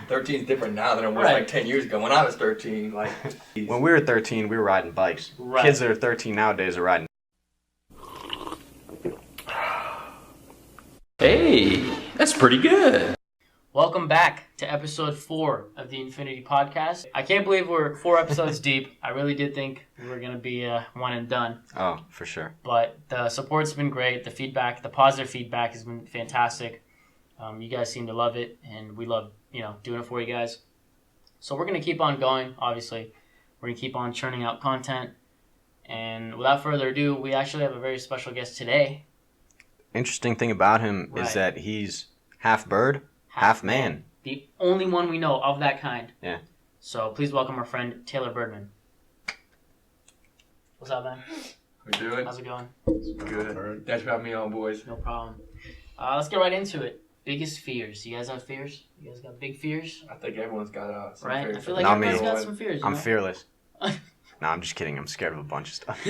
13 is different now than it was like 10 years ago when I was 13. Like, when we were 13, we were riding bikes. Right. Kids that are 13 nowadays are riding. Hey, that's pretty good. Welcome back to episode 4 of the Infinitea Podcast. I can't believe we're 4 episodes deep. I really did think we were going to be one and done. Oh, for sure. But the support's been great. The feedback, the positive feedback has been fantastic. You guys seem to love it, and we love, doing it for you guys. So we're going to keep on going, obviously. We're going to keep on churning out content. And without further ado, we actually have a very special guest today. Interesting thing about him is that he's half bird, half man. The only one we know of that kind. Yeah. So please welcome our friend Taylor Birdman. What's up, man? We doing? How's it going? It's good. Thanks for having me on, boys. No problem. Let's get right into it. Biggest fears. You guys have fears? You guys got big fears? I think everyone's got some right? fears. I feel like everyone's got some fears. I'm fearless. No, I'm just kidding. I'm scared of a bunch of stuff.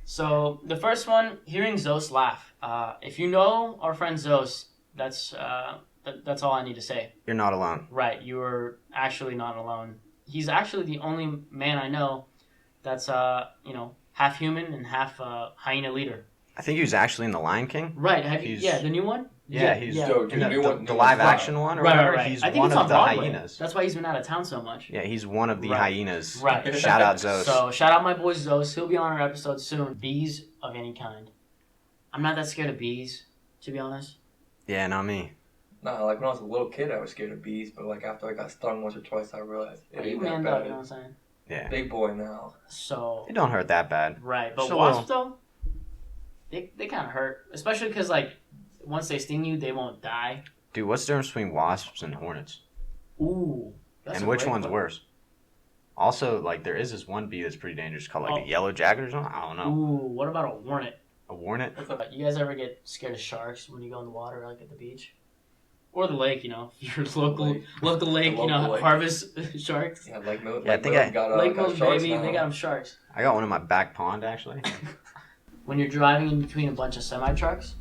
So the first one, hearing Zos laugh. If you know our friend Zos, that's all I need to say. You're not alone. Right, you are actually not alone. He's actually the only man I know that's half human and half hyena leader. I think he was actually in The Lion King. Right, the new one? Yeah, he's the live action one, or whatever. Right. He's one of the hyenas. That's why he's been out of town so much. Yeah, he's one of the hyenas. Right. Shout out Zos. So shout out my boy Zos. He'll be on our episode soon. Bees of any kind. I'm not that scared of bees, to be honest. Yeah, not me. Nah, like when I was a little kid, I was scared of bees, but like after I got stung once or twice, I realized it ain't that bad. You know what I'm saying? Yeah. Big boy now. So they don't hurt that bad. Right, but wasps though, they kind of hurt, especially because like once they sting you, they won't die. Dude, what's the difference between wasps and hornets? Ooh, that's and which one's worse? Also, like there is this one bee that's pretty dangerous called like a yellow jacket or something. I don't know. Ooh, what about a hornet? A hornet? You guys ever get scared of sharks when you go in the water, like at the beach? Or the lake, your local lake, harvest sharks. Yeah, Lake Mills. Yeah, I think Lake Mills, baby, they got them sharks. I got one in my back pond, actually. When you're driving in between a bunch of semi-trucks,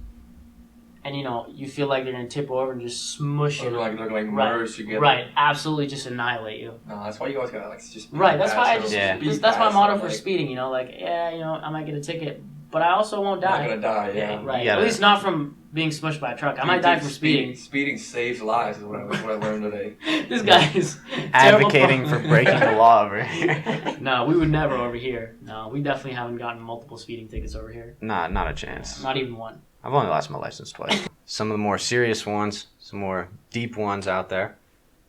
and, you feel like they're going to tip over and just smush you. They're going to merge together. Right, absolutely just annihilate you. No, that's why you always got to, just... Right, that's why that's my motto for speeding, I might get a ticket, but I also won't die. I'm not going to die, yeah. Right, at least not from being smushed by a truck. I might die from speeding. Speeding saves lives is what I learned today. This guy is advocating for breaking the law over here. No, we would never over here. No, we definitely haven't gotten multiple speeding tickets over here. Nah, not a chance. Not even one. I've only lost my license twice. Some of the more serious ones, some more deep ones out there.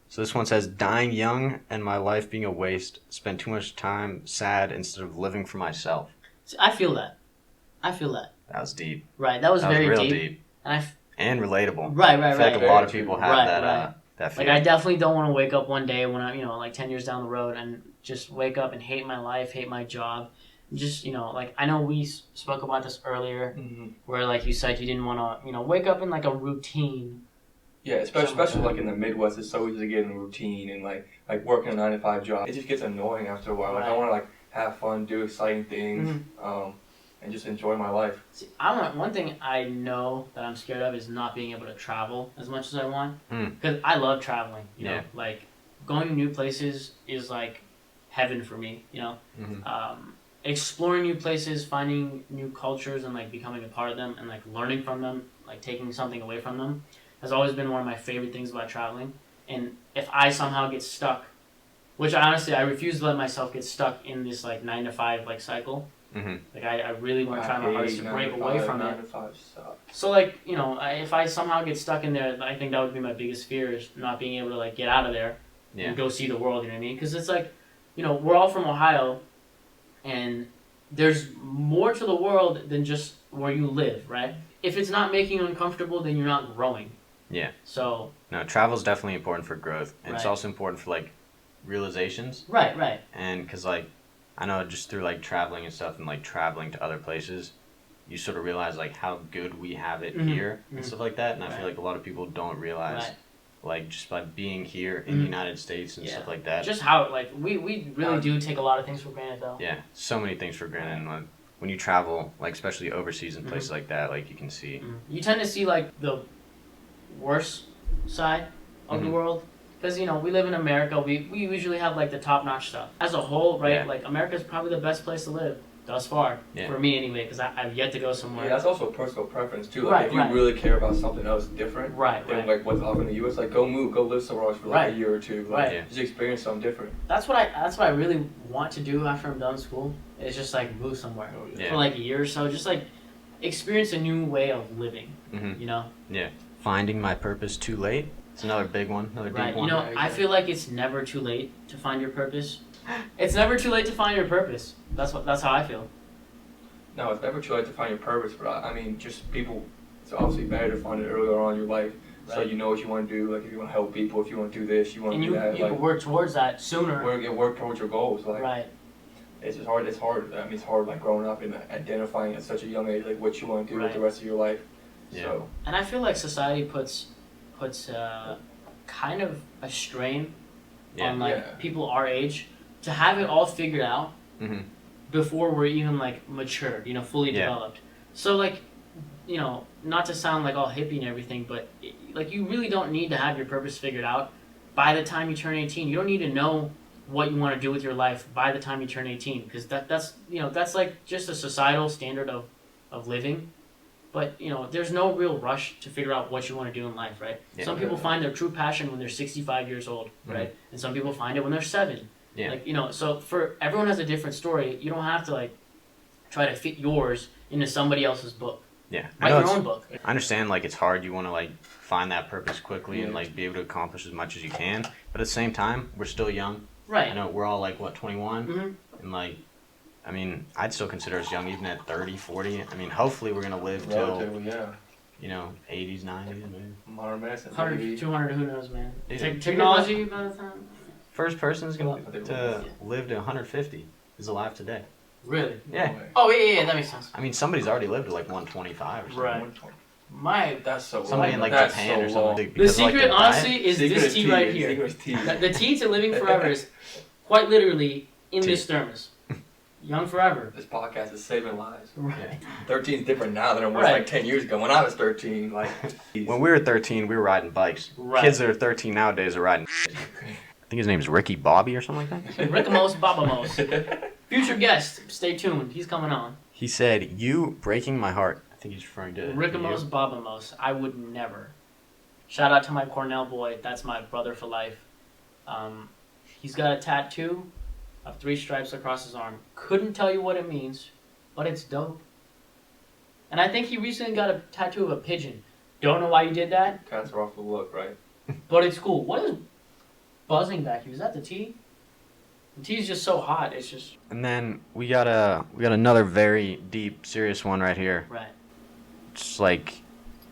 So this one says, dying young and my life being a waste. Spend too much time sad instead of living for myself. See, I feel that. That was deep. Right, that was very real deep. And relatable. Right. I feel like a lot of people have that fear. Like, I definitely don't want to wake up one day when I'm, like 10 years down the road and just wake up and hate my life, hate my job. Just, like, I know we spoke about this earlier, where, like you said, you didn't want to, wake up in, like, a routine. Yeah, especially like in the Midwest, it's so easy to get in a routine and, like working a 9-to-5 job. It just gets annoying after a while. Like, I want to, like, have fun, do exciting things, and just enjoy my life. See, one thing I know that I'm scared of is not being able to travel as much as I want. Because I love traveling, you know? Like, going to new places is, like, heaven for me, exploring new places, finding new cultures, and like becoming a part of them, and like learning from them, like taking something away from them, has always been one of my favorite things about traveling. And if I somehow get stuck, which I refuse to let myself get stuck in this like 9-to-5 like cycle. Like I really want to try my hardest to break away from it. So like if I somehow get stuck in there, I think that would be my biggest fear, is not being able to like get out of there and go see the world. You know what I mean? Because it's like we're all from Ohio. And there's more to the world than just where you live, right? If it's not making you uncomfortable, then you're not growing. Yeah. So... No, travel's definitely important for growth. And it's also important for, like, realizations. Right. And because, like, I know just through, like, traveling and stuff and, like, traveling to other places, you sort of realize, like, how good we have it here and stuff like that. And I feel like a lot of people don't realize... Like, just by being here in the United States and stuff like that. Just how, like, we really do take a lot of things for granted, though. Yeah, so many things for granted. And, like, when you travel, like, especially overseas and places like that, like, you can see. You tend to see, like, the worst side of the world. Because, we live in America. We usually have, like, the top-notch stuff. As a whole, right, like, America's probably the best place to live. Thus far, for me anyway, because I've yet to go somewhere. Yeah, that's also personal preference too. Like if you really care about something else different, than like what's offered in the U.S., like go live somewhere else for like a year or two, like just experience something different. That's what I really want to do after I'm done school. Is just like move somewhere for like a year or so, just like experience a new way of living. You know? Yeah. Finding my purpose too late. It's another big one, another deep one. You know, I feel like it's never too late to find your purpose. It's never too late to find your purpose. That's how I feel. No, it's never too late to find your purpose, but I mean, just people. It's obviously better to find it earlier on in your life, so you know what you want to do. Like if you want to help people, if you want to do this, you want to do that. And you can work towards that sooner. Work towards your goals. Like it's just hard. It's hard. I mean, it's hard like growing up and identifying at such a young age like what you want to do with the rest of your life. Yeah. So. And I feel like society puts kind of a strain on like people our age to have it all figured out before we're even like mature, fully developed. So like, not to sound like all hippie and everything, but like you really don't need to have your purpose figured out by the time you turn 18. You don't need to know what you want to do with your life by the time you turn 18, because that's like just a societal standard of living. But, there's no real rush to figure out what you want to do in life, right? Yeah. Some people find their true passion when they're 65 years old, right? And some people find it when they're 7. Yeah. Like, so for everyone has a different story. You don't have to, like, try to fit yours into somebody else's book. Yeah. Write your own book. I understand, like, it's hard. You want to, like, find that purpose quickly and, like, be able to accomplish as much as you can. But at the same time, we're still young. Right. I know we're all, like, 21? And, like... I mean, I'd still consider us young even at 30, 40. I mean, hopefully we're going to live till, 80s, 90s, maybe. Modern medicine. 100, 200, who knows, man. Technology by the time. First person is going to live to 150 is alive today. Really? Yeah. Oh, yeah, that makes sense. I mean, somebody's already lived to like 125 or something. Right. That's so somebody in like Japan or something. The secret, honestly, is this tea right here. The tea to living forever is quite literally in this thermos. Young forever. This podcast is saving lives. Right. 13 is different now than it was like 10 years ago when I was 13. Like when we were 13, we were riding bikes. Right. Kids that are 13 nowadays are riding. I think his name is Ricky Bobby or something like that. Rickamos Babamos. Future guest, stay tuned. He's coming on. He said, "You breaking my heart." I think he's referring to Rickamos Babamos. I would never. Shout out to my Cornell boy. That's my brother for life. He's got a tattoo of 3 stripes across his arm. Couldn't tell you what it means, but it's dope. And I think he recently got a tattoo of a pigeon. Don't know why he did that. Cats are off the look, right? But it's cool. What is buzzing back here? Is that the tea? The tea's just so hot. It's just. And then we got another very deep, serious one right here. Right. Just like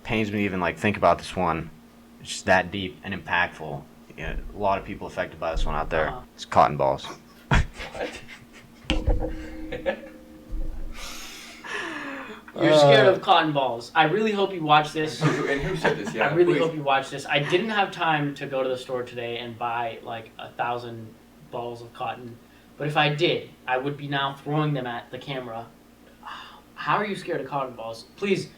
pains me to even like think about this one. It's just that deep and impactful. Yeah, a lot of people affected by this one out there. It's cotton balls. You're scared of cotton balls. I really hope you watch this. And who said this? Yeah, I really hope you watch this. I didn't have time to go to the store today and buy like 1,000 balls of cotton, but if I did, I would be now throwing them at the camera. How are you scared of cotton balls? Please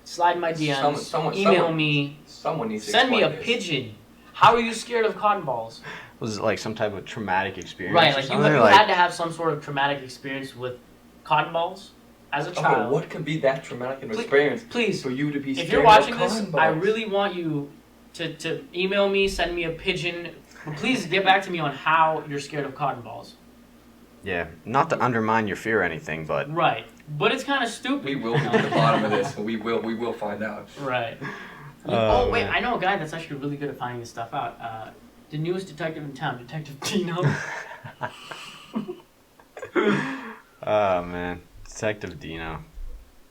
slide my DMs, email me. Someone needs to send me a this. pigeon. How are you scared of cotton balls? Was it like some type of traumatic experience? Right, like you had to have some sort of traumatic experience with cotton balls as a child. Okay, what can be that traumatic an experience please, for you to be scared if you're watching of this, cotton balls? I really want you to email me, send me a pigeon. Please get back to me on how you're scared of cotton balls. Yeah, not to undermine your fear or anything, but... Right, but it's kind of stupid. We will get to the bottom of this, and we will find out. Right. Oh, wait, I know a guy that's actually really good at finding this stuff out. The newest detective in town, Detective Dino. Oh, man. Detective Dino.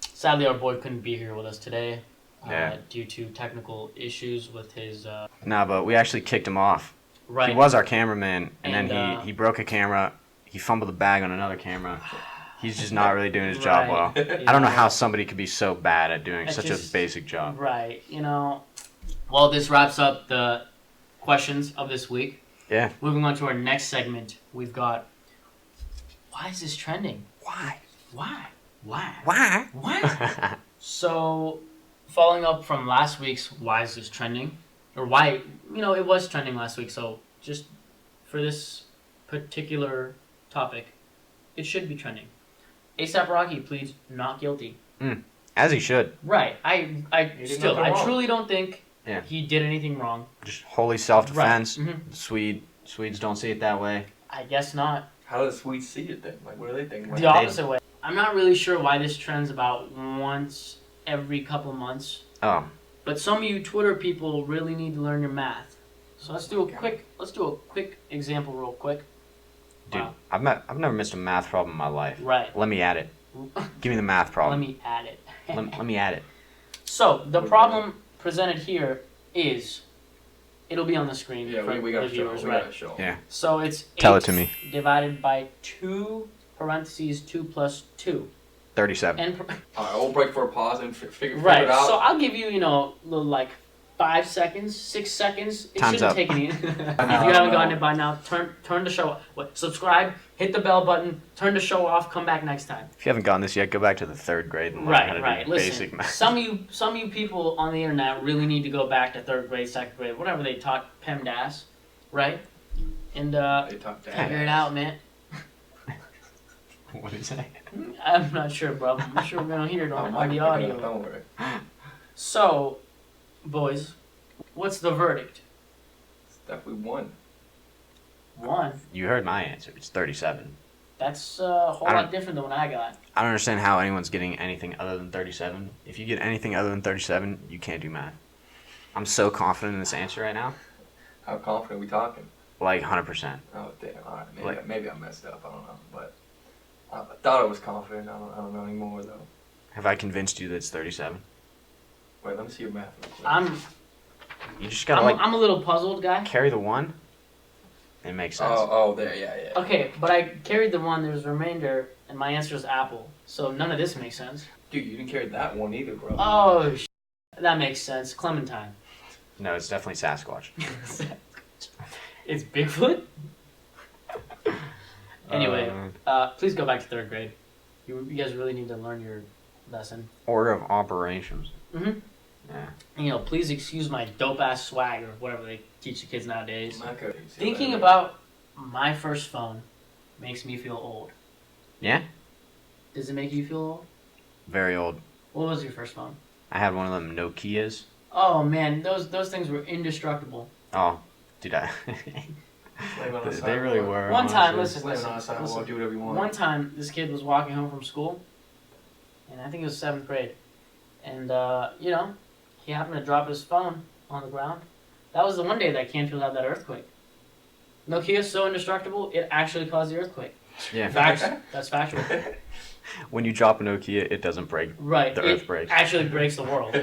Sadly, our boy couldn't be here with us today Yeah. due to technical issues with his... Nah, but we actually kicked him off. Right. He was our cameraman, and then he broke a camera. He fumbled the bag on another camera. He's just not really doing his job well. I don't know how somebody could be so bad at doing such a basic job. Right. Well, this wraps up the questions of this week. Yeah. Moving on to our next segment, we've got, why is this trending? Why? So, following up from last week's Why is this trending? or why, it was trending last week. So just for this particular topic, it should be trending. A$AP Rocky pleads not guilty. As he should. Right. I truly don't think he did anything wrong. Just wholly self-defense. Right. Mm-hmm. Swedes don't see it that way. I guess not. How do the Swedes see it then? Like, what do they think? The opposite way. I'm not really sure why this trends about once every couple of months. Oh. But some of you Twitter people really need to learn your math. So let's do a quick example real quick. Dude, Wow. I've never missed a math problem in my life. Right. Let me add it. Give me the math problem. Let me add it. let me add it. So the problem presented here is, it'll be on the screen for we got the to viewers, show. right? Yeah. So it's Tell it to me. divided by 2 parentheses 2 plus 2. 37. And Alright, we'll break for a pause and figure it right. out. So I'll give you, little, like 5 seconds, 6 seconds. It Time's shouldn't up. take any. If you haven't gotten it by now, turn the show. Subscribe, hit the bell button, turn the show off. Come back next time. If you haven't gotten this yet, go back to the 3rd grade and learn how to Right. do Listen, basic math. some of you people on the internet really need to go back to 3rd grade, 2nd grade, whatever they taught PEMDAS, right? And They talk figure it out, man. What is that? I'm not sure, bro. I'm sure we're gonna hear it on the audio. Don't worry. So, boys, what's the verdict? It's definitely 1. 1. You heard my answer. It's 37. That's a whole lot different than what I got. I don't understand how anyone's getting anything other than 37. If you get anything other than 37, you can't do math. I'm so confident in this answer right now. How confident are we talking? Like 100%. Oh damn! Alright, Like- maybe I messed up. I don't know, but I thought I was confident. I don't know anymore though. Have I convinced you that it's 37? Wait, let me see your math real quick. You just gotta I'm a little puzzled, guy. carry the 1. It makes sense. Oh, there, yeah. Okay, but I carried the 1. There's a remainder, and my answer is apple. So none of this makes sense. Dude, you didn't carry that one either, bro. Oh, that makes sense. Clementine. No, it's definitely Sasquatch. It's Bigfoot. Anyway, please go back to 3rd grade. You guys really need to learn your lesson. Order of operations. Mm-hmm. Yeah. Please excuse my dope ass swag or whatever they teach the kids nowadays. Okay. Thinking about my first phone makes me feel old. Yeah? Does it make you feel old? Very old. What was your first phone? I had one of them Nokias. Oh man, those things were indestructible. Oh, dude, they really were. One time, honestly. listen. Do whatever you want. One time, this kid was walking home from school, and I think it was 7th grade, and he happened to drop his phone on the ground. That was the one day that Canfield had that earthquake. Nokia's so indestructible, it actually caused the earthquake. Yeah. Facts. That's factual. When you drop a Nokia, it doesn't break. Right. The earth breaks. Actually breaks the world.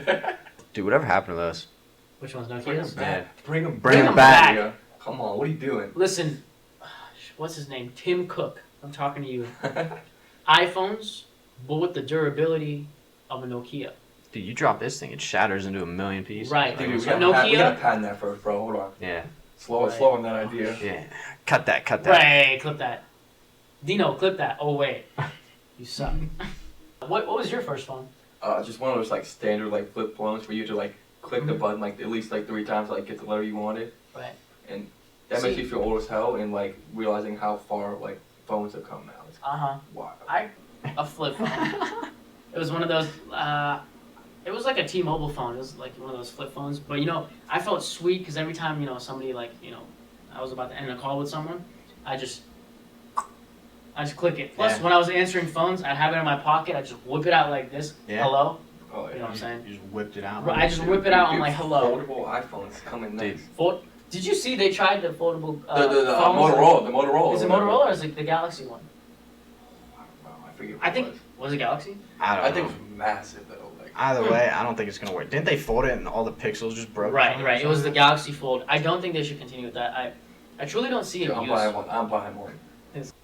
Dude, whatever happened to those? Which one's Bring Nokia's? them back. Bring them Bring 'em back. back. Yeah. Come on, what are you doing? Listen, what's his name? Tim Cook. I'm talking to you. iPhones, but with the durability of a Nokia. Dude, you drop this thing, it shatters into a million pieces. Right. Dude, we So gotta Nokia. patent that first, bro. Hold on. Yeah. Slow on that idea. Yeah. Cut that. Right, clip that. Dino, clip that. Oh wait, you suck. What was your first phone? Just one of those like standard like flip phones for you to like click the button like at least like 3 times to, like get the letter you wanted. Right. And that makes me feel old as hell and like realizing how far like phones have come now. It's wild. A flip phone. It was one of those. It was like a T-Mobile phone. It was like one of those flip phones. But I felt sweet because every time somebody I was about to end a call with someone, I just click it. Plus, when I was answering phones, I'd have it in my pocket. I'd just whip it out like this. Yeah. Hello. Oh, yeah. You know what I'm saying? You just whipped it out. I just whip it out. I'm like, hello. Foldable iPhones coming next. Did you see they tried the foldable The phones? Motorola. Is it Motorola or is it the Galaxy one? I forget. I think was it Galaxy? I think it's massive though. Like, Either way, I don't think it's gonna work. Didn't they fold it and all the pixels just broke? Right. It was the Galaxy Fold. I don't think they should continue with that. I truly don't see it I'm used. buying one.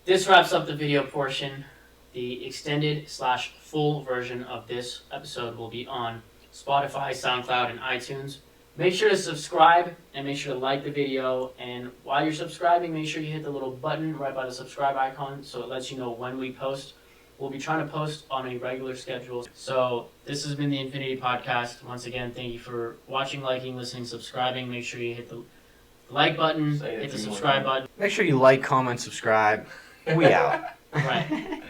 This wraps up the video portion. The extended/full version of this episode will be on Spotify, SoundCloud, and iTunes. Make sure to subscribe and make sure to like the video. And while you're subscribing, make sure you hit the little button right by the subscribe icon so it lets you know when we post. We'll be trying to post on a regular schedule. So this has been the Infinity Podcast. Once again, thank you for watching, liking, listening, subscribing. Make sure you hit the like button, hit the subscribe button. Make sure you like, comment, subscribe. We out. Right.